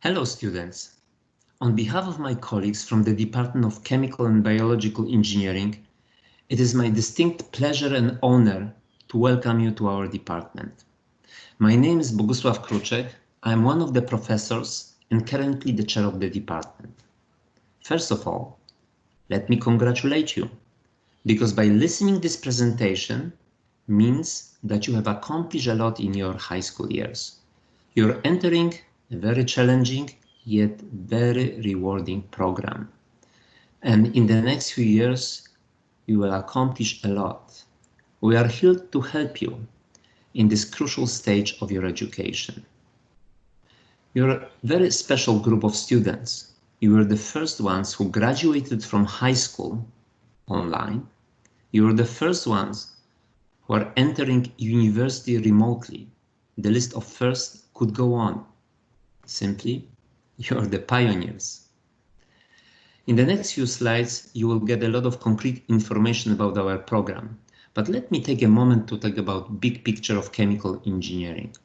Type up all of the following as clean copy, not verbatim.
Hello students! On behalf of my colleagues from the Department of Chemical and Biological Engineering, it is my distinct pleasure and honor to welcome you to our department. My name is Bogusław Kruczek. I am one of the professors and currently the chair of the department. First of all, let me congratulate you, because by listening this presentation means that you have accomplished a lot in your high school years. You're entering a very challenging yet very rewarding program. And in the next few years, you will accomplish a lot. We are here to help you in this crucial stage of your education. You're a very special group of students. You were the first ones who graduated from high school online. You were the first ones who are entering university remotely. The list of first could go on. Simply, you are the pioneers. In the next few slides, you will get a lot of concrete information about our program. But let me take a moment to talk about big picture of chemical engineering.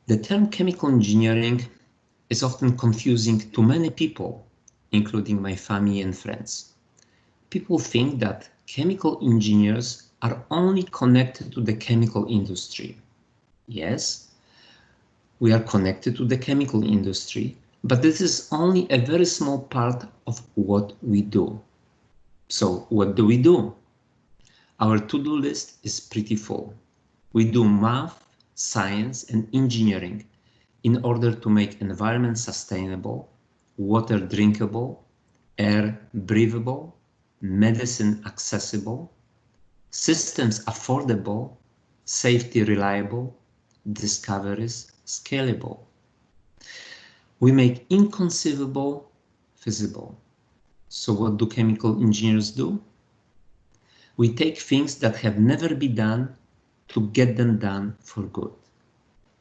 The term chemical engineering is often confusing to many people, including my family and friends. People think that chemical engineers are only connected to the chemical industry. Yes, we are connected to the chemical industry, but this is only a very small part of what we do. So what do we do? Our to-do list is pretty full. We do math, science, and engineering in order to make environment sustainable, water drinkable, air breathable, medicine accessible, systems affordable, safety reliable, discoveries scalable. We make inconceivable feasible. So what do chemical engineers do? We take things that have never been done to get them done for good.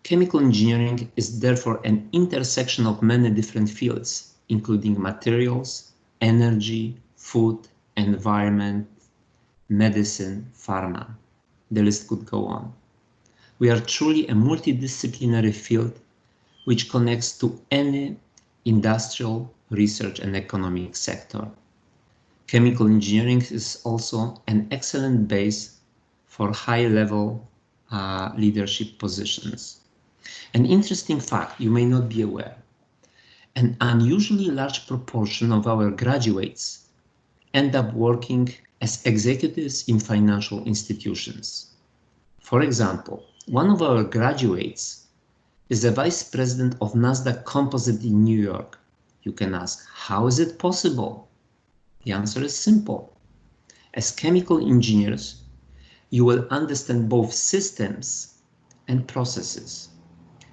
Chemical engineering is therefore an intersection of many different fields, including materials, energy, food, environment, medicine, pharma. The list could go on. We are truly a multidisciplinary field which connects to any industrial, research and economic sector. Chemical engineering is also an excellent base for high-level leadership positions. An interesting fact you may not be aware: an unusually large proportion of our graduates end up working as executives in financial institutions. For example, one of our graduates is the vice president of Nasdaq Composite in New York. You can ask, how is it possible? The answer is simple. As chemical engineers, you will understand both systems and processes.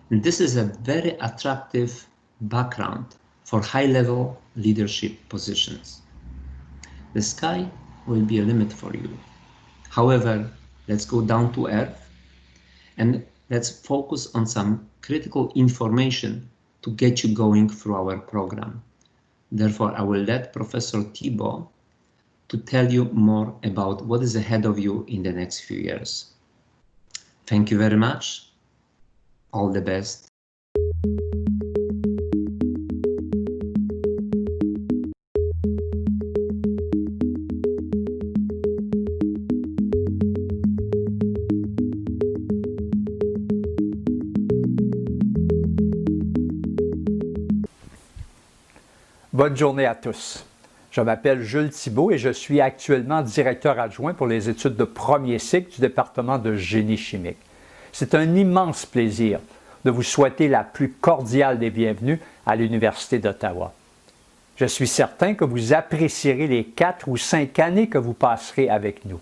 And this is a very attractive background for high-level leadership positions. The sky will be a limit for you. However, let's go down to earth and let's focus on some critical information to get you going through our program. Therefore, I will let Professor Thibault to tell you more about what is ahead of you in the next few years. Thank you very much. All the best. Bonne journée à tous. Je m'appelle Jules Thibault et je suis actuellement directeur adjoint pour les études de premier cycle du département de génie chimique. C'est un immense plaisir de vous souhaiter la plus cordiale des bienvenues à l'Université d'Ottawa. Je suis certain que vous apprécierez les 4 ou 5 années que vous passerez avec nous.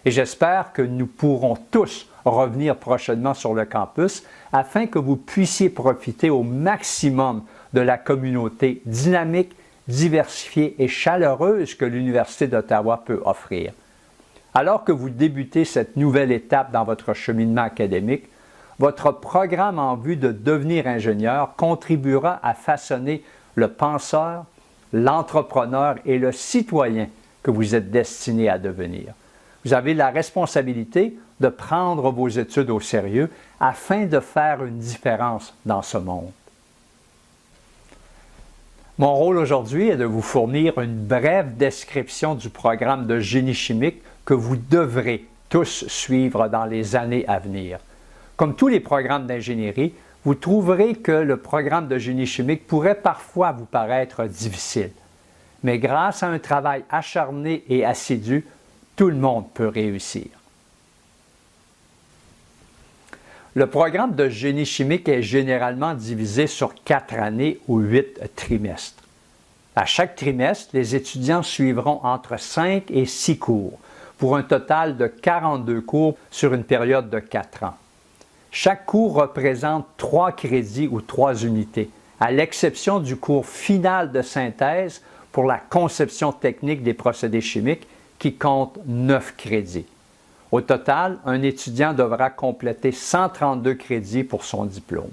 Et j'espère que nous pourrons tous revenir prochainement sur le campus afin que vous puissiez profiter au maximum de la communauté dynamique, diversifiée et chaleureuse que l'Université d'Ottawa peut offrir. Alors que vous débutez cette nouvelle étape dans votre cheminement académique, votre programme en vue de devenir ingénieur contribuera à façonner le penseur, l'entrepreneur et le citoyen que vous êtes destiné à devenir. Vous avez la responsabilité de prendre vos études au sérieux afin de faire une différence dans ce monde. Mon rôle aujourd'hui est de vous fournir une brève description du programme de génie chimique que vous devrez tous suivre dans les années à venir. Comme tous les programmes d'ingénierie, vous trouverez que le programme de génie chimique pourrait parfois vous paraître difficile. Mais grâce à un travail acharné et assidu, tout le monde peut réussir. Le programme de génie chimique est généralement divisé sur 4 années ou 8 trimestres. À chaque trimestre, les étudiants suivront entre 5 et 6 cours, pour un total de 42 cours sur une période de 4 ans. Chaque cours représente 3 crédits ou 3 unités, à l'exception du cours final de synthèse pour la conception technique des procédés chimiques qui compte 9 crédits. Au total, un étudiant devra compléter 132 crédits pour son diplôme.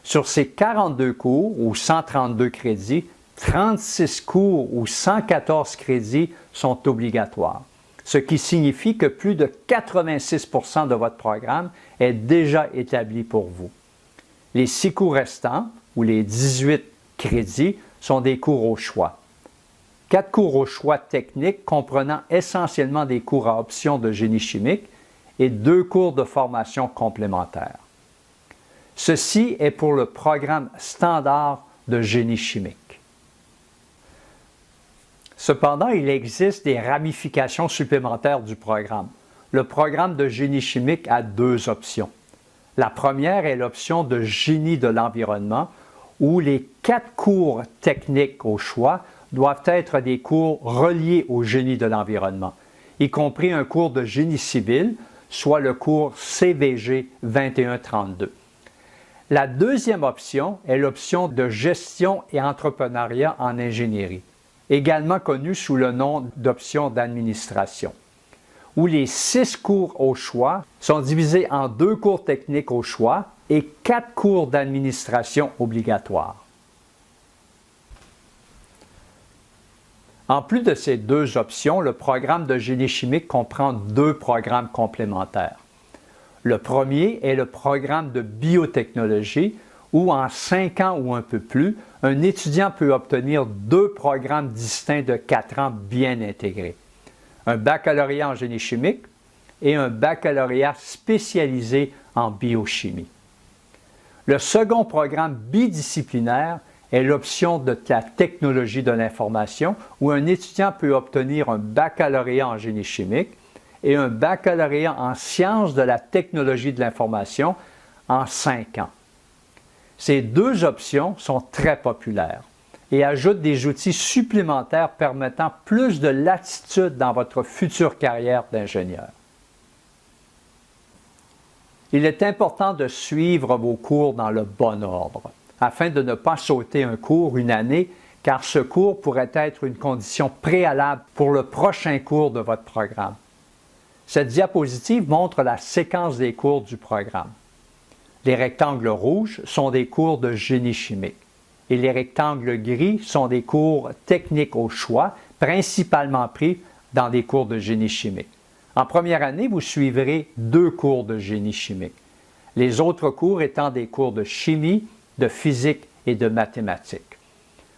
Sur ces 42 cours ou 132 crédits, 36 cours ou 114 crédits sont obligatoires, ce qui signifie que plus de 86% de votre programme est déjà établi pour vous. Les 6 cours restants, ou les 18 crédits, sont des cours au choix. 4 cours au choix technique comprenant essentiellement des cours à option de génie chimique et 2 cours de formation complémentaire. Ceci est pour le programme standard de génie chimique. Cependant, il existe des ramifications supplémentaires du programme. Le programme de génie chimique a 2 options. La première est l'option de génie de l'environnement, où les 4 cours techniques au choix doivent être des cours reliés au génie de l'environnement, y compris un cours de génie civil, soit le cours CVG 2132. La deuxième option est l'option de gestion et entrepreneuriat en ingénierie, également connue sous le nom d'option d'administration, où les 6 cours au choix sont divisés en 2 cours techniques au choix et 4 cours d'administration obligatoires. En plus de ces 2 options, le programme de génie chimique comprend 2 programmes complémentaires. Le premier est le programme de biotechnologie où, en 5 ans ou un peu plus, un étudiant peut obtenir 2 programmes distincts de 4 ans bien intégrés. Un baccalauréat en génie chimique et un baccalauréat spécialisé en biochimie. Le second programme bidisciplinaire est l'option de la technologie de l'information où un étudiant peut obtenir un baccalauréat en génie chimique et un baccalauréat en sciences de la technologie de l'information en 5 ans. Ces 2 options sont très populaires et ajoutent des outils supplémentaires permettant plus de latitude dans votre future carrière d'ingénieur. Il est important de suivre vos cours dans le bon ordre, afin de ne pas sauter un cours une année, car ce cours pourrait être une condition préalable pour le prochain cours de votre programme. Cette diapositive montre la séquence des cours du programme. Les rectangles rouges sont des cours de génie chimique et les rectangles gris sont des cours techniques au choix, principalement pris dans des cours de génie chimique. En première année, vous suivrez 2 cours de génie chimique, les autres cours étant des cours de chimie, de physique et de mathématiques.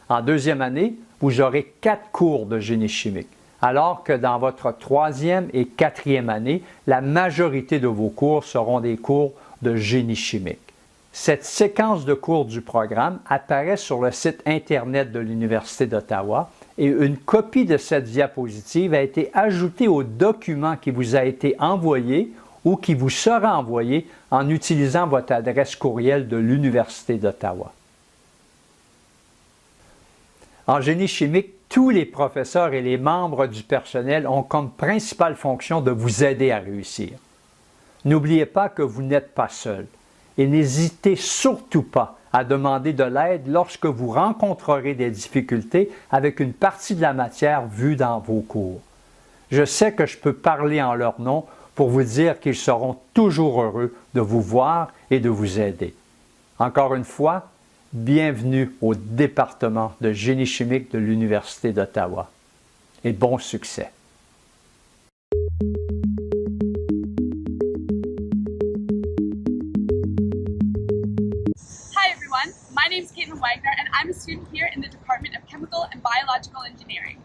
En deuxième année, vous aurez 4 cours de génie chimique, alors que dans votre 3e et 4e année, la majorité de vos cours seront des cours de génie chimique. Cette séquence de cours du programme apparaît sur le site Internet de l'Université d'Ottawa et une copie de cette diapositive a été ajoutée au document qui vous a été envoyé ou qui vous sera envoyé en utilisant votre adresse courriel de l'Université d'Ottawa. En génie chimique, tous les professeurs et les membres du personnel ont comme principale fonction de vous aider à réussir. N'oubliez pas que vous n'êtes pas seul et n'hésitez surtout pas à demander de l'aide lorsque vous rencontrerez des difficultés avec une partie de la matière vue dans vos cours. Je sais que je peux parler en leur nom pour vous dire qu'ils seront toujours heureux de vous voir et de vous aider. Encore une fois, bienvenue au département de génie chimique de l'Université d'Ottawa et bon succès! Hi everyone, my name's Caitlin Wagner, and I'm a student here in the Department of Chemical and Biological Engineering.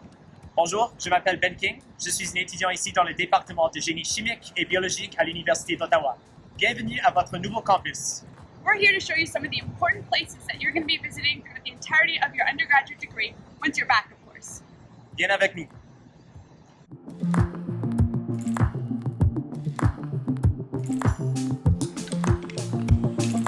Bonjour, je m'appelle Ben King. Je suis un étudiant ici dans le département de génie chimique et biologique à l'Université d'Ottawa. Bienvenue à votre nouveau campus. We're here to show you some of the important places that you're going to be visiting throughout the entirety of your undergraduate degree, once you're back, of course. Viens avec nous.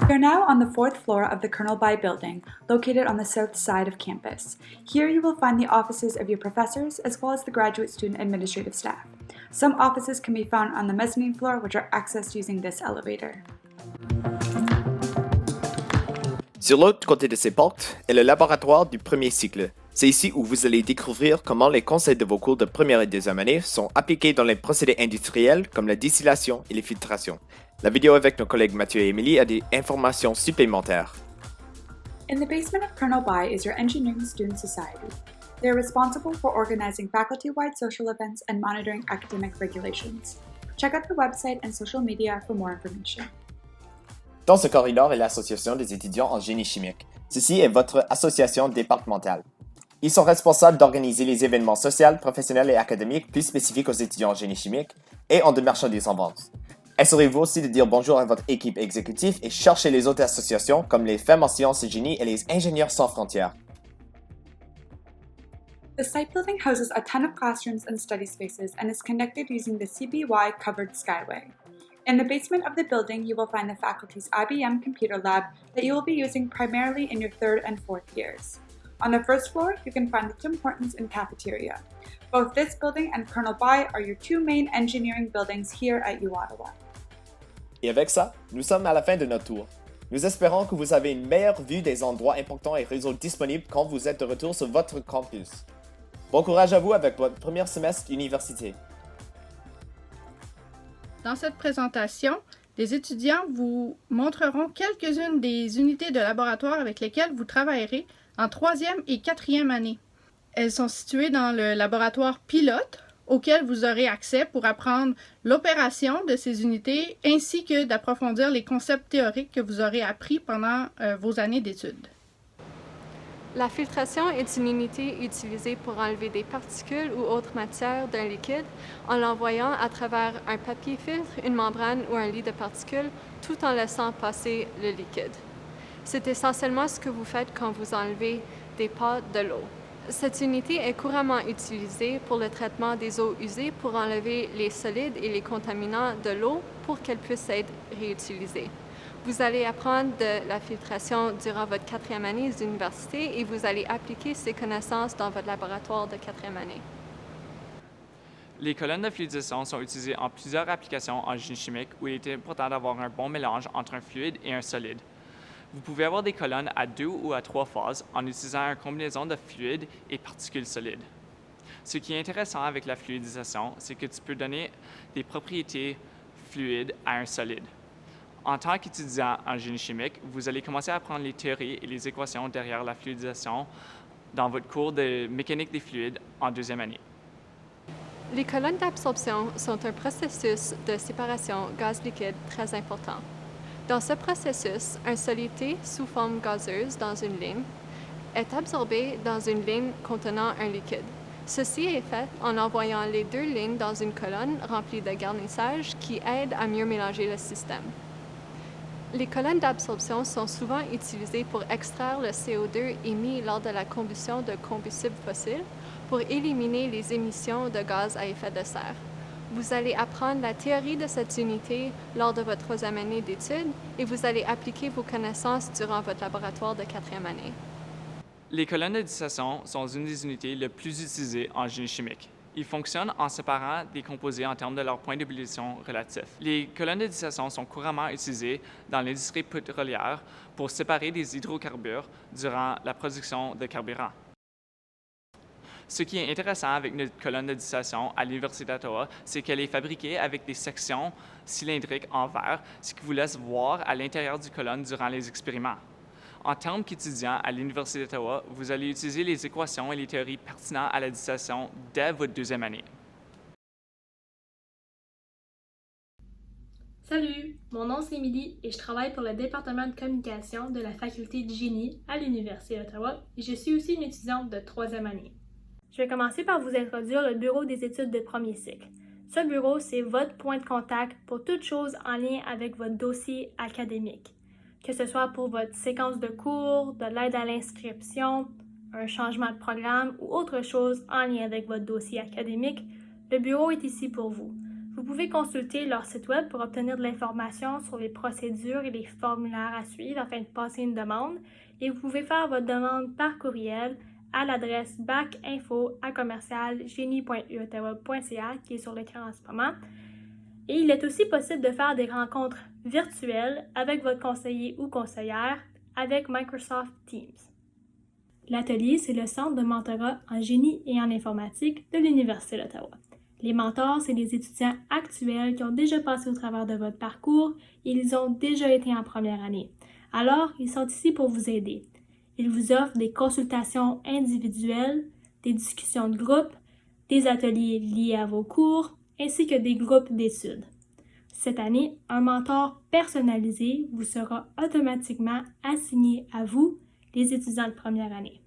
We are now on the fourth floor of the Colonel By building, located on the south side of campus. Here you will find the offices of your professors, as well as the graduate student administrative staff. Some offices can be found on the mezzanine floor, which are accessed using this elevator. Sur l'autre côté de ces portes est le laboratoire du premier cycle. C'est ici où vous allez découvrir comment les concepts de vos cours de première et deuxième année sont appliqués dans les procédés industriels comme la distillation et les filtrations. La vidéo avec nos collègues Mathieu et Émilie a des informations supplémentaires. In the basement of Colonel By is your Engineering Student Society. They are responsible for organizing faculty-wide social events and monitoring academic regulations. Check out their website and social media for more information. Dans ce corridor est l'association des étudiants en génie chimique. Ceci est votre association départementale. Ils sont responsables d'organiser les événements sociaux, professionnels et académiques plus spécifiques aux étudiants en génie chimique et ont de marchandises en vente. Assurez-vous aussi de dire bonjour à votre équipe exécutive et cherchez les autres associations comme les Femmes en sciences et génie et les Ingénieurs sans frontières. The site building houses a ton of classrooms and study spaces and is connected using the CBY covered skyway. In the basement of the building, you will find the faculty's IBM computer lab that you will be using primarily in your third and fourth years. On the first floor, you can find the Tim Hortons and cafeteria. Both this building and Colonel By are your two main engineering buildings here at UOttawa. Et avec ça, nous sommes à la fin de notre tour. Nous espérons que vous avez une meilleure vue des endroits importants et réseaux disponibles quand vous êtes de retour sur votre campus. Bon courage à vous avec votre premier semestre d'université. Dans cette présentation, les étudiants vous montreront quelques-unes des unités de laboratoire avec lesquelles vous travaillerez en troisième et quatrième année. Elles sont situées dans le laboratoire pilote, auquel vous aurez accès pour apprendre l'opération de ces unités ainsi que d'approfondir les concepts théoriques que vous aurez appris pendant vos années d'études. La filtration est une unité utilisée pour enlever des particules ou autres matières d'un liquide en l'envoyant à travers un papier filtre, une membrane ou un lit de particules, tout en laissant passer le liquide. C'est essentiellement ce que vous faites quand vous enlevez des pâtes de l'eau. Cette unité est couramment utilisée pour le traitement des eaux usées pour enlever les solides et les contaminants de l'eau pour qu'elles puissent être réutilisées. Vous allez apprendre de la filtration durant votre quatrième année d'université et vous allez appliquer ces connaissances dans votre laboratoire de quatrième année. Les colonnes de fluidisation sont utilisées en plusieurs applications en génie chimique où il est important d'avoir un bon mélange entre un fluide et un solide. Vous pouvez avoir des colonnes à 2 ou à 3 phases en utilisant une combinaison de fluides et particules solides. Ce qui est intéressant avec la fluidisation, c'est que tu peux donner des propriétés fluides à un solide. En tant qu'étudiant en génie chimique, vous allez commencer à apprendre les théories et les équations derrière la fluidisation dans votre cours de mécanique des fluides en deuxième année. Les colonnes d'absorption sont un processus de séparation gaz-liquide très important. Dans ce processus, un solide sous forme gazeuse dans une ligne est absorbé dans une ligne contenant un liquide. Ceci est fait en envoyant les deux lignes dans une colonne remplie de garnissage qui aide à mieux mélanger le système. Les colonnes d'absorption sont souvent utilisées pour extraire le CO2 émis lors de la combustion de combustibles fossiles pour éliminer les émissions de gaz à effet de serre. Vous allez apprendre la théorie de cette unité lors de votre troisième année d'études et vous allez appliquer vos connaissances durant votre laboratoire de quatrième année. Les colonnes de distillation sont une des unités les plus utilisées en génie chimique. Ils fonctionnent en séparant des composés en termes de leur point d'ébullition relatif. Les colonnes de distillation sont couramment utilisées dans l'industrie pétrolière pour séparer des hydrocarbures durant la production de carburant. Ce qui est intéressant avec notre colonne de distillation à l'Université d'Ottawa, c'est qu'elle est fabriquée avec des sections cylindriques en verre, ce qui vous laisse voir à l'intérieur du colonne durant les expériments. En termes qu'étudiant à l'Université d'Ottawa, vous allez utiliser les équations et les théories pertinentes à la distillation dès votre deuxième année. Salut, Mon nom c'est Émilie et je travaille pour le département de communication de la faculté de génie à l'Université d'Ottawa et je suis aussi une étudiante de 3e année. Je vais commencer par vous introduire le bureau des études de premier cycle. Ce bureau, c'est votre point de contact pour toute chose en lien avec votre dossier académique, que ce soit pour votre séquence de cours, de l'aide à l'inscription, un changement de programme ou autre chose en lien avec votre dossier académique. Le bureau est ici pour vous. Vous pouvez consulter leur site web pour obtenir de l'information sur les procédures et les formulaires à suivre afin de passer une demande et vous pouvez faire votre demande par courriel à l'adresse bacinfo@génie.uottawa.ca qui est sur l'écran en ce moment. Et il est aussi possible de faire des rencontres virtuelles avec votre conseiller ou conseillère avec Microsoft Teams. L'atelier, c'est le centre de mentorat en génie et en informatique de l'Université d'Ottawa. Les mentors, c'est des étudiants actuels qui ont déjà passé au travers de votre parcours et ils ont déjà été en première année. Alors, ils sont ici pour vous aider. Ils vous offrent des consultations individuelles, des discussions de groupe, des ateliers liés à vos cours, ainsi que des groupes d'études. Cette année, un mentor personnalisé vous sera automatiquement assigné à vous, les étudiants de première année.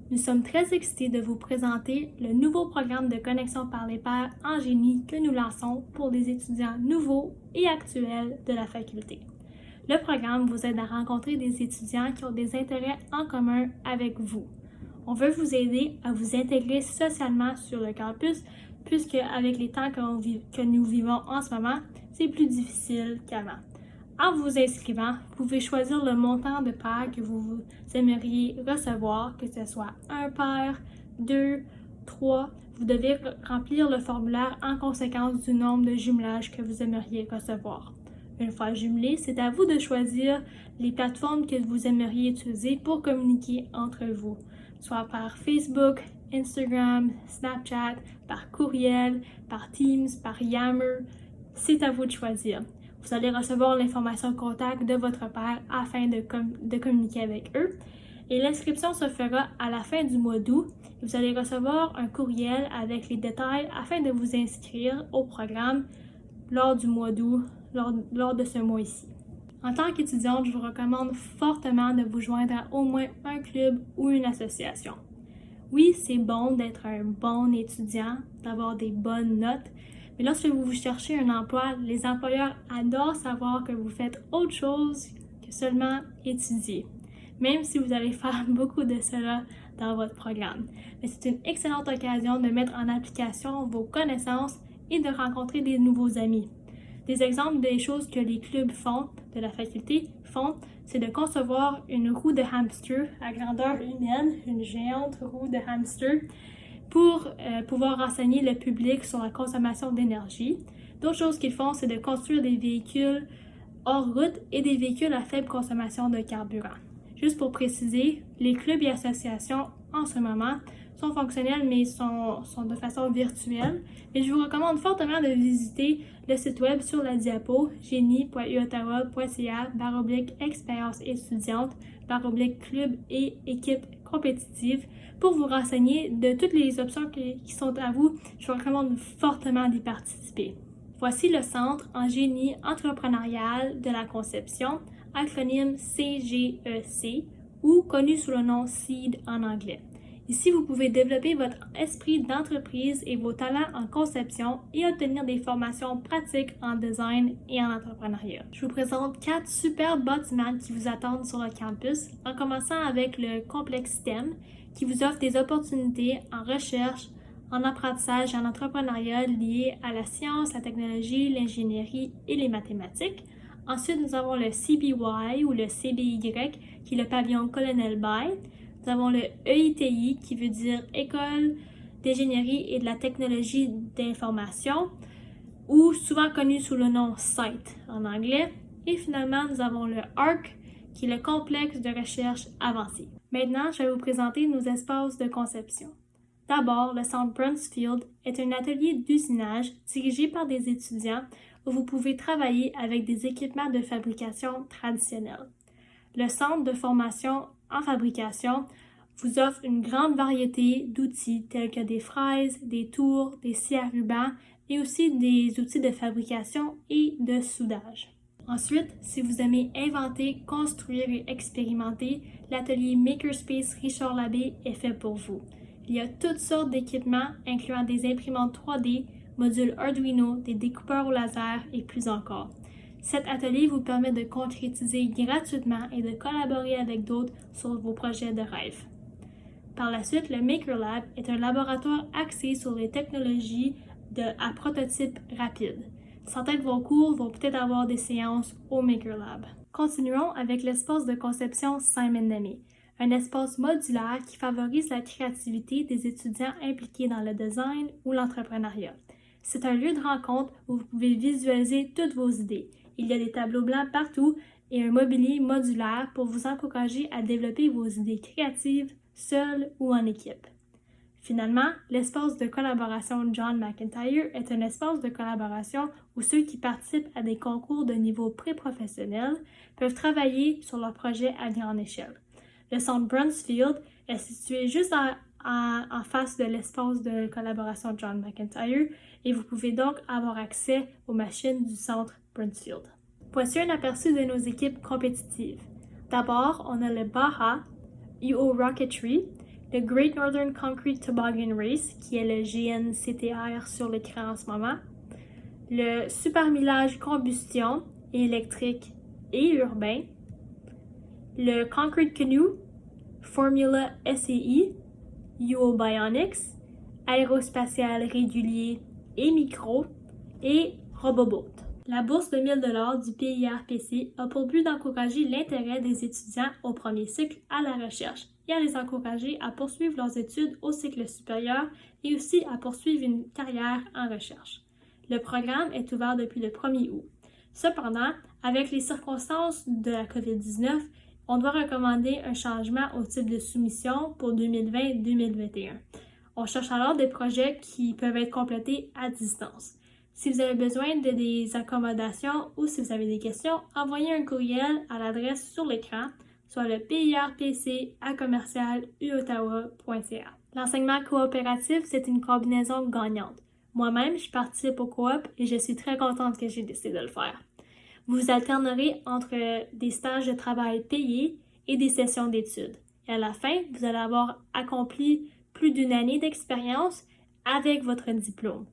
Nous sommes très excités de vous présenter le nouveau programme de connexion par les pairs en génie que nous lançons pour les étudiants nouveaux et actuels de la faculté. Le programme vous aide à rencontrer des étudiants qui ont des intérêts en commun avec vous. On veut vous aider à vous intégrer socialement sur le campus, puisque avec les temps que nous vivons en ce moment, c'est plus difficile qu'avant. En vous inscrivant, vous pouvez choisir le montant de paires que vous aimeriez recevoir, que ce soit 1 paire, 2, 3. Vous devez remplir le formulaire en conséquence du nombre de jumelages que vous aimeriez recevoir. Une fois jumelé, c'est à vous de choisir les plateformes que vous aimeriez utiliser pour communiquer entre vous, soit par Facebook, Instagram, Snapchat, par courriel, par Teams, par Yammer. C'est à vous de choisir. Vous allez recevoir l'information contact de votre père afin de communiquer avec eux. Et l'inscription se fera à la fin du mois d'août. Vous allez recevoir un courriel avec les détails afin de vous inscrire au programme lors du mois d'août, lors de ce mois-ci. En tant qu'étudiante, je vous recommande fortement de vous joindre à au moins un club ou une association. Oui, c'est bon d'être un bon étudiant, d'avoir des bonnes notes, mais lorsque vous cherchez un emploi, les employeurs adorent savoir que vous faites autre chose que seulement étudier, même si vous allez faire beaucoup de cela dans votre programme. Mais c'est une excellente occasion de mettre en application vos connaissances et de rencontrer des nouveaux amis. Des exemples des choses que les clubs de la faculté font, c'est de concevoir une roue de hamster à grandeur humaine, une géante roue de hamster, pour pouvoir renseigner le public sur la consommation d'énergie. D'autres choses qu'ils font, c'est de construire des véhicules hors route et des véhicules à faible consommation de carburant. Juste pour préciser, les clubs et associations en ce moment sont fonctionnels mais sont de façon virtuelle. Mais je vous recommande fortement de visiter le site web sur la diapo génie.uottawa.ca/expérience étudiante /club et équipe compétitive pour vous renseigner de toutes les options qui sont à vous. Je vous recommande fortement d'y participer. Voici le Centre en génie entrepreneurial de la conception, acronyme CGEC, ou connu sous le nom SEED en anglais. Ici, vous pouvez développer votre esprit d'entreprise et vos talents en conception et obtenir des formations pratiques en design et en entrepreneuriat. Je vous présente 4 superbes bâtiments qui vous attendent sur le campus, en commençant avec le complexe STEM, qui vous offre des opportunités en recherche, en apprentissage et en entrepreneuriat liés à la science, la technologie, l'ingénierie et les mathématiques. Ensuite, nous avons le CBY ou le CBY, qui est le pavillon Colonel Bay. Nous avons le EITI, qui veut dire École d'ingénierie et de la technologie d'information, ou souvent connu sous le nom SITE en anglais. Et finalement, nous avons le ARC, qui est le complexe de recherche avancée. Maintenant, je vais vous présenter nos espaces de conception. D'abord, le Centre Brunsfield est un atelier d'usinage dirigé par des étudiants où vous pouvez travailler avec des équipements de fabrication traditionnels. Le Centre de formation en fabrication vous offre une grande variété d'outils tels que des fraises, des tours, des scies à ruban et aussi des outils de fabrication et de soudage. Ensuite, si vous aimez inventer, construire et expérimenter, l'atelier Makerspace Richard Labbé est fait pour vous. Il y a toutes sortes d'équipements, incluant des imprimantes 3D, modules Arduino, des découpeurs au laser et plus encore. Cet atelier vous permet de concrétiser gratuitement et de collaborer avec d'autres sur vos projets de rêve. Par la suite, le Maker Lab est un laboratoire axé sur les technologies à prototype rapide. Certains de vos cours vont peut-être avoir des séances au Maker Lab. Continuons avec l'espace de conception Simon Nemé, un espace modulaire qui favorise la créativité des étudiants impliqués dans le design ou l'entrepreneuriat. C'est un lieu de rencontre où vous pouvez visualiser toutes vos idées. Il y a des tableaux blancs partout et un mobilier modulaire pour vous encourager à développer vos idées créatives, seul ou en équipe. Finalement, l'espace de collaboration John McIntyre est un espace de collaboration où ceux qui participent à des concours de niveau pré-professionnel peuvent travailler sur leurs projets à grande échelle. Le centre Brunsfield est situé juste en face de l'espace de collaboration John McIntyre et vous pouvez donc avoir accès aux machines du centre Brunsfield. Voici un aperçu de nos équipes compétitives. D'abord, on a le Baja UO Rocketry, le Great Northern Concrete Toboggan Race, qui est le GNCTR sur l'écran en ce moment, le Super Millage Combustion électrique et urbain, le Concrete Canoe, Formula SEI, UO Bionics, Aérospatial régulier et micro, et Roboboat. La bourse de 1000 $ du PIRPC a pour but d'encourager l'intérêt des étudiants au premier cycle à la recherche et à les encourager à poursuivre leurs études au cycle supérieur et aussi à poursuivre une carrière en recherche. Le programme est ouvert depuis le 1er août. Cependant, avec les circonstances de la COVID-19, on doit recommander un changement au type de soumission pour 2020-2021. On cherche alors des projets qui peuvent être complétés à distance. Si vous avez besoin de des accommodations ou si vous avez des questions, envoyez un courriel à l'adresse sur l'écran, soit le pirpc@commercialuottawa.ca. L'enseignement coopératif, c'est une combinaison gagnante. Moi-même, je participe au coop et je suis très contente que j'ai décidé de le faire. Vous alternerez entre des stages de travail payés et des sessions d'études. Et à la fin, vous allez avoir accompli plus d'une année d'expérience avec votre diplôme.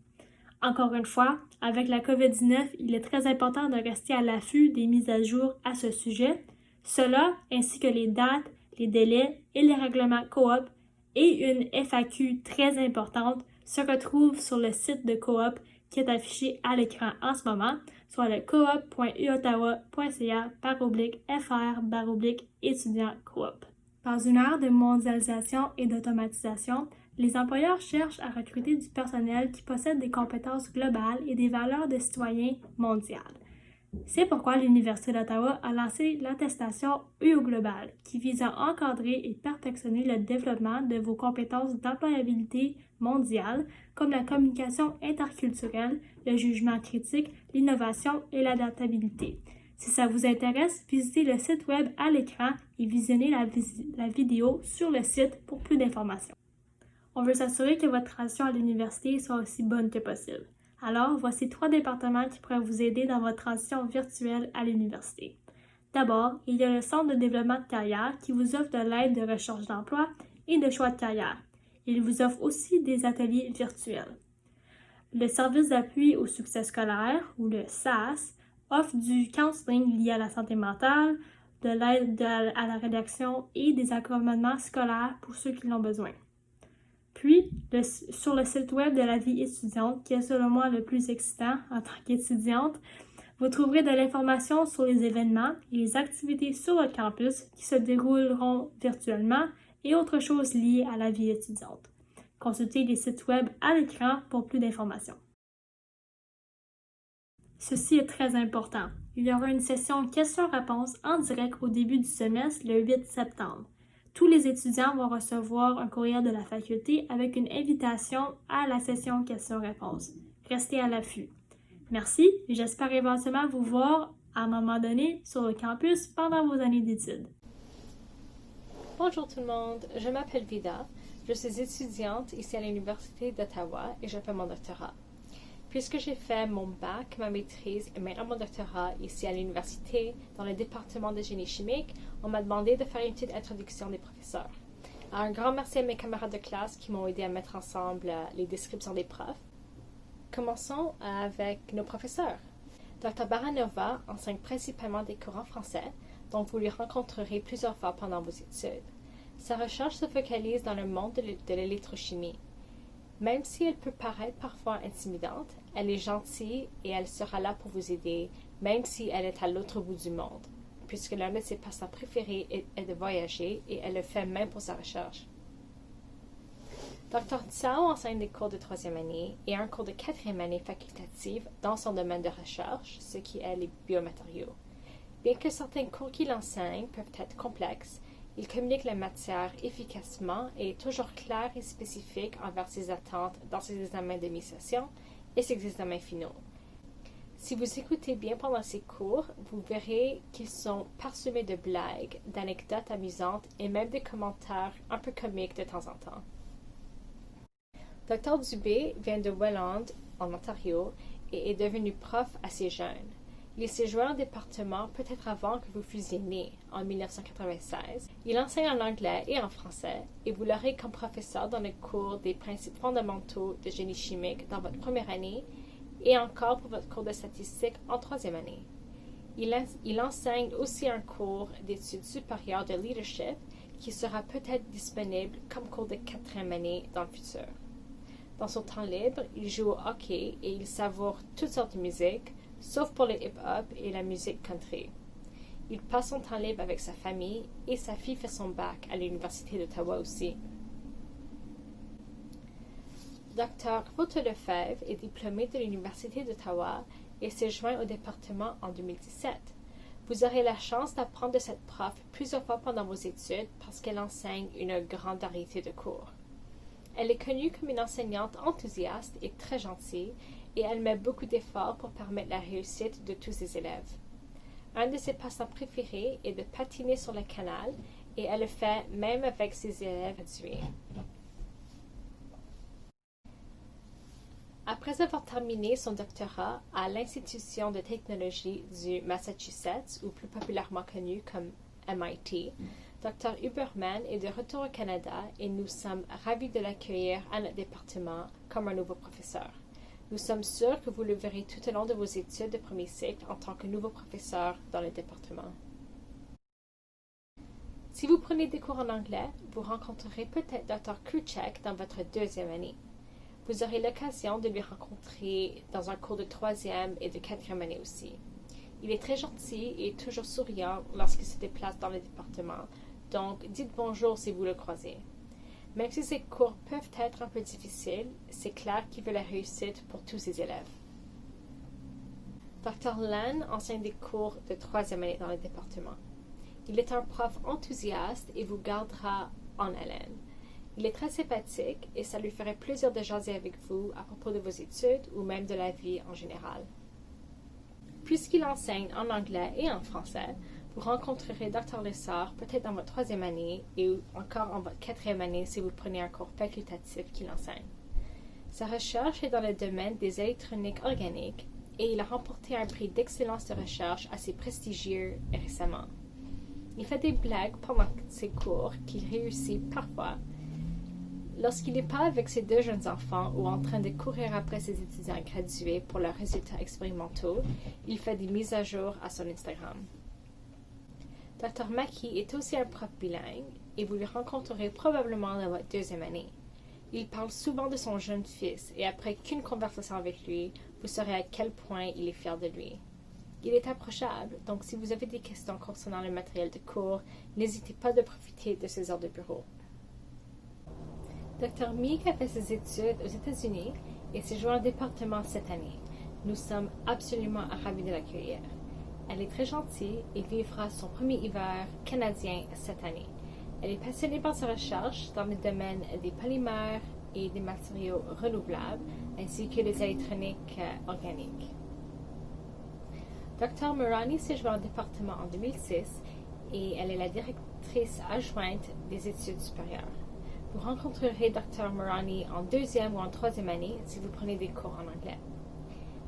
Encore une fois, avec la COVID-19, il est très important de rester à l'affût des mises à jour à ce sujet. Cela, ainsi que les dates, les délais et les règlements coop et une FAQ très importante se retrouvent sur le site de coop qui est affiché à l'écran en ce moment, soit le coop.uottawa.ca/fr/étudiant coop. Dans une ère de mondialisation et d'automatisation, les employeurs cherchent à recruter du personnel qui possède des compétences globales et des valeurs de citoyens mondiales. C'est pourquoi l'Université d'Ottawa a lancé l'attestation UO Global, qui vise à encadrer et perfectionner le développement de vos compétences d'employabilité mondiale, comme la communication interculturelle, le jugement critique, l'innovation et l'adaptabilité. Si ça vous intéresse, visitez le site web à l'écran et visionnez la vidéo sur le site pour plus d'informations. On veut s'assurer que votre transition à l'université soit aussi bonne que possible. Alors, voici 3 départements qui pourraient vous aider dans votre transition virtuelle à l'université. D'abord, il y a le Centre de développement de carrière qui vous offre de l'aide de recherche d'emploi et de choix de carrière. Il vous offre aussi des ateliers virtuels. Le Service d'appui au succès scolaire, ou le SAS, offre du counseling lié à la santé mentale, de l'aide à la rédaction et des accommodements scolaires pour ceux qui l'ont besoin. Puis, sur le site web de la vie étudiante, qui est selon moi le plus excitant en tant qu'étudiante, vous trouverez de l'information sur les événements et les activités sur votre campus qui se dérouleront virtuellement et autres choses liées à la vie étudiante. Consultez les sites web à l'écran pour plus d'informations. Ceci est très important. Il y aura une session questions-réponses en direct au début du semestre le 8 septembre. Tous les étudiants vont recevoir un courriel de la faculté avec une invitation à la session questions-réponses. Restez à l'affût. Merci et j'espère éventuellement vous voir à un moment donné sur le campus pendant vos années d'études. Bonjour tout le monde, je m'appelle Vida, je suis étudiante ici à l'Université d'Ottawa et je fais mon doctorat. Puisque j'ai fait mon bac, ma maîtrise et maintenant mon doctorat ici à l'université, dans le département de génie chimique, on m'a demandé de faire une petite introduction des professeurs. Alors, un grand merci à mes camarades de classe qui m'ont aidé à mettre ensemble les descriptions des profs. Commençons avec nos professeurs. Dr. Baranova enseigne principalement des cours en français, donc vous les rencontrerez plusieurs fois pendant vos études. Sa recherche se focalise dans le monde de l'électrochimie. Même si elle peut paraître parfois intimidante, elle est gentille et elle sera là pour vous aider, même si elle est à l'autre bout du monde, puisque l'un de ses passe-temps préférés est de voyager et elle le fait même pour sa recherche. Dr. Tsao enseigne des cours de 3e année et un cours de 4e année facultative dans son domaine de recherche, ce qui est les biomatériaux. Bien que certains cours qu'il enseigne peuvent être complexes, il communique la matière efficacement et est toujours clair et spécifique envers ses attentes dans ses examens de mi-session et ses examens finaux. Si vous écoutez bien pendant ces cours, vous verrez qu'ils sont parsemés de blagues, d'anecdotes amusantes et même des commentaires un peu comiques de temps en temps. Dr. Dubé vient de Welland, en Ontario, et est devenu prof assez jeune. Il s'est joint au département peut-être avant que vous fussiez né, en 1996. Il enseigne en anglais et en français, et vous l'aurez comme professeur dans le cours des principes fondamentaux de génie chimique dans votre première année, et encore pour votre cours de statistique en 3e année. Il enseigne aussi un cours d'études supérieures de leadership qui sera peut-être disponible comme cours de 4e année dans le futur. Dans son temps libre, il joue au hockey et il savoure toutes sortes de musique, sauf pour le hip-hop et la musique country. Il passe son temps libre avec sa famille et sa fille fait son bac à l'Université d'Ottawa aussi. Dr. Vauteux-Lefebvre est diplômé de l'Université d'Ottawa et s'est joint au département en 2017. Vous aurez la chance d'apprendre de cette prof plusieurs fois pendant vos études parce qu'elle enseigne une grande variété de cours. Elle est connue comme une enseignante enthousiaste et très gentille et elle met beaucoup d'efforts pour permettre la réussite de tous ses élèves. Un de ses passe-temps préférés est de patiner sur le canal et elle le fait même avec ses élèves gradués. Après avoir terminé son doctorat à l'Institution de technologie du Massachusetts, ou plus populairement connu comme MIT, Dr. Huberman est de retour au Canada et nous sommes ravis de l'accueillir à notre département comme un nouveau professeur. Nous sommes sûrs que vous le verrez tout au long de vos études de premier cycle en tant que nouveau professeur dans le département. Si vous prenez des cours en anglais, vous rencontrerez peut-être Dr. Kruchek dans votre 2e année. Vous aurez l'occasion de lui rencontrer dans un cours de 3e et de 4e année aussi. Il est très gentil et toujours souriant lorsqu'il se déplace dans le département, donc dites bonjour si vous le croisez. Même si ces cours peuvent être un peu difficiles, c'est clair qu'il veut la réussite pour tous ses élèves. Dr. Lan enseigne des cours de 3e année dans le département. Il est un prof enthousiaste et vous gardera en haleine. Il est très sympathique et ça lui ferait plaisir de jaser avec vous à propos de vos études ou même de la vie en général. Puisqu'il enseigne en anglais et en français, vous rencontrerez Dr. Lessard peut-être dans votre 3e année et encore en votre 4e année si vous prenez un cours facultatif qu'il enseigne. Sa recherche est dans le domaine des électroniques organiques et il a remporté un prix d'excellence de recherche assez prestigieux récemment. Il fait des blagues pendant ses cours qu'il réussit parfois. Lorsqu'il n'est pas avec ses 2 jeunes enfants ou en train de courir après ses étudiants gradués pour leurs résultats expérimentaux, il fait des mises à jour à son Instagram. Dr. Mackey est aussi un prof bilingue et vous le rencontrerez probablement dans votre 2e année. Il parle souvent de son jeune fils et après qu'une conversation avec lui, vous saurez à quel point il est fier de lui. Il est approchable, donc si vous avez des questions concernant le matériel de cours, n'hésitez pas de profiter de ses heures de bureau. Dr. Meek a fait ses études aux États-Unis et s'est joint au département cette année. Nous sommes absolument ravis de l'accueillir. Elle est très gentille et vivra son premier hiver canadien cette année. Elle est passionnée par sa recherche dans le domaine des polymères et des matériaux renouvelables, ainsi que les électroniques organiques. Dr. Murani s'est joint au département en 2006 et elle est la directrice adjointe des études supérieures. Vous rencontrerez Dr. Murani en 2e ou en 3e année si vous prenez des cours en anglais.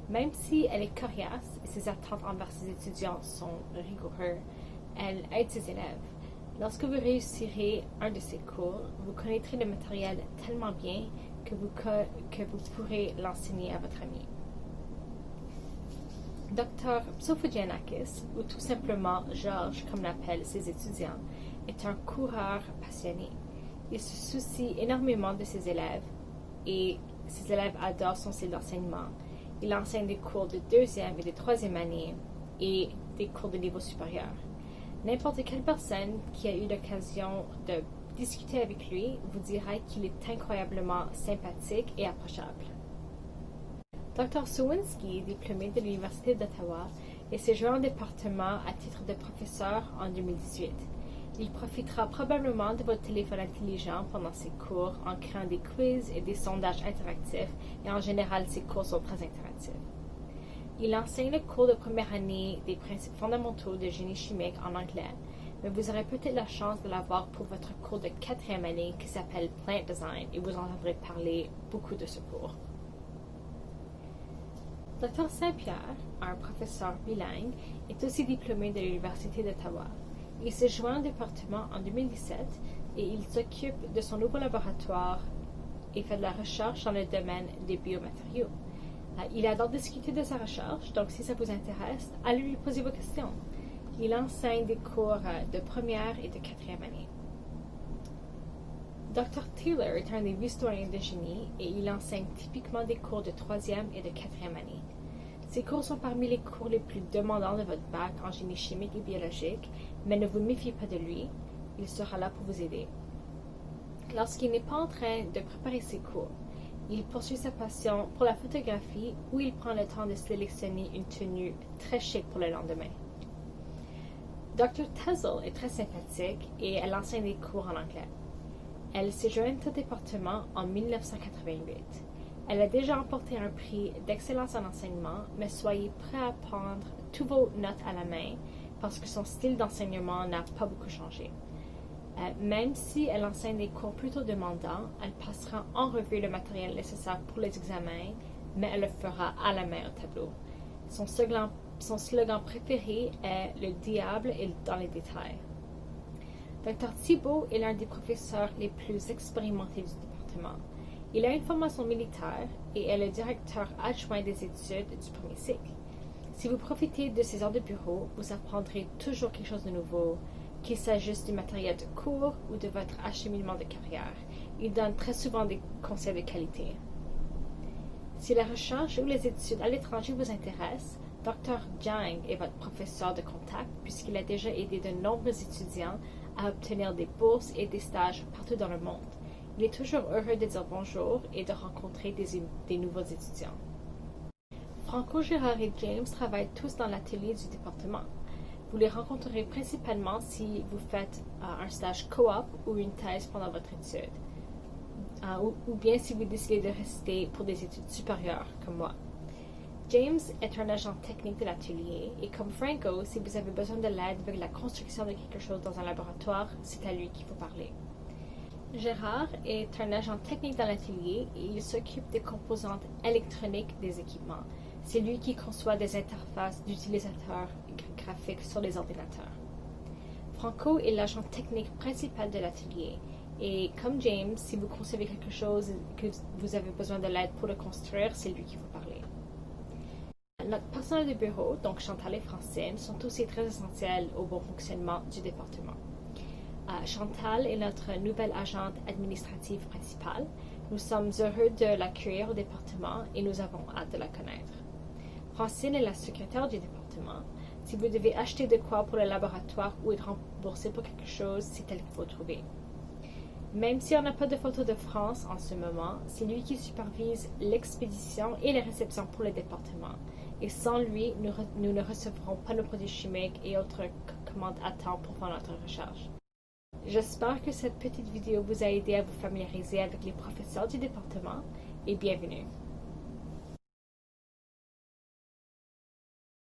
Même si elle est coriace et ses attentes envers ses étudiants sont rigoureuses, elle aide ses élèves. Lorsque vous réussirez un de ces cours, vous connaîtrez le matériel tellement bien que vous pourrez l'enseigner à votre ami. Dr. Psophogiannakis, ou tout simplement Georges comme l'appellent ses étudiants, est un coureur passionné. Il se soucie énormément de ses élèves et ses élèves adorent son style d'enseignement. Il enseigne des cours de 2e et de 3e année et des cours de niveau supérieur. N'importe quelle personne qui a eu l'occasion de discuter avec lui vous dira qu'il est incroyablement sympathique et approchable. Dr. Sowinski, diplômé de l'Université d'Ottawa, est séjourné en département à titre de professeur en 2018. Il profitera probablement de votre téléphone intelligent pendant ses cours en créant des quiz et des sondages interactifs et en général, ses cours sont très interactifs. Il enseigne le cours de première année des principes fondamentaux de génie chimique en anglais, mais vous aurez peut-être la chance de l'avoir pour votre cours de 4e année qui s'appelle Plant Design et vous entendrez parler beaucoup de ce cours. Dr. Saint-Pierre, un professeur bilingue, est aussi diplômé de l'Université d'Ottawa. Il s'est joint au département en 2017 et il s'occupe de son nouveau laboratoire et fait de la recherche dans le domaine des biomatériaux. Il adore discuter de sa recherche, donc si ça vous intéresse, allez lui poser vos questions. Il enseigne des cours de première et de 4e année. Dr. Taylor est un des historiens de génie et il enseigne typiquement des cours de 3e et de 4e année. Ces cours sont parmi les cours les plus demandants de votre bac en génie chimique et biologique, mais ne vous méfiez pas de lui, il sera là pour vous aider. Lorsqu'il n'est pas en train de préparer ses cours, il poursuit sa passion pour la photographie où il prend le temps de sélectionner une tenue très chic pour le lendemain. Dr. Tezel est très sympathique et elle enseigne des cours en anglais. Elle s'est jointe au département en 1988. Elle a déjà remporté un prix d'excellence en enseignement, mais soyez prêts à prendre toutes vos notes à la main parce que son style d'enseignement n'a pas beaucoup changé. Même si elle enseigne des cours plutôt demandants, elle passera en revue le matériel nécessaire pour les examens, mais elle le fera à la main au tableau. Son slogan préféré est « Le diable est dans les détails ». Dr. Thibault est l'un des professeurs les plus expérimentés du département. Il a une formation militaire et est le directeur adjoint des études du premier cycle. Si vous profitez de ses heures de bureau, vous apprendrez toujours quelque chose de nouveau, qu'il s'agisse du matériel de cours ou de votre acheminement de carrière. Il donne très souvent des conseils de qualité. Si la recherche ou les études à l'étranger vous intéressent, Dr. Jiang est votre professeur de contact puisqu'il a déjà aidé de nombreux étudiants à obtenir des bourses et des stages partout dans le monde. Il est toujours heureux de dire bonjour et de rencontrer des nouveaux étudiants. Franco, Gérard et James travaillent tous dans l'atelier du département. Vous les rencontrerez principalement si vous faites un stage co-op ou une thèse pendant votre étude, ou bien si vous décidez de rester pour des études supérieures comme moi. James est un agent technique de l'atelier et comme Franco, si vous avez besoin de l'aide avec la construction de quelque chose dans un laboratoire, c'est à lui qu'il faut parler. Gérard est un agent technique dans l'atelier et il s'occupe des composantes électroniques des équipements. C'est lui qui conçoit des interfaces d'utilisateurs graphiques sur les ordinateurs. Franco est l'agent technique principal de l'atelier et comme James, si vous concevez quelque chose que vous avez besoin de l'aide pour le construire, c'est lui qu'il faut parler. Notre personnel de bureau, donc Chantal et Francine, sont aussi très essentiels au bon fonctionnement du département. Chantal est notre nouvelle agente administrative principale. Nous sommes heureux de l'accueillir au département et nous avons hâte de la connaître. Francine est la secrétaire du département. Si vous devez acheter de quoi pour le laboratoire ou être remboursé pour quelque chose, c'est elle qu'il faut trouver. Même si on n'a pas de photos de France en ce moment, c'est lui qui supervise l'expédition et la réception pour le département. Et sans lui, nous ne recevrons pas nos produits chimiques et autres commandes à temps pour faire notre recherche. J'espère que cette petite vidéo vous a aidé à vous familiariser avec les professeurs du département et bienvenue.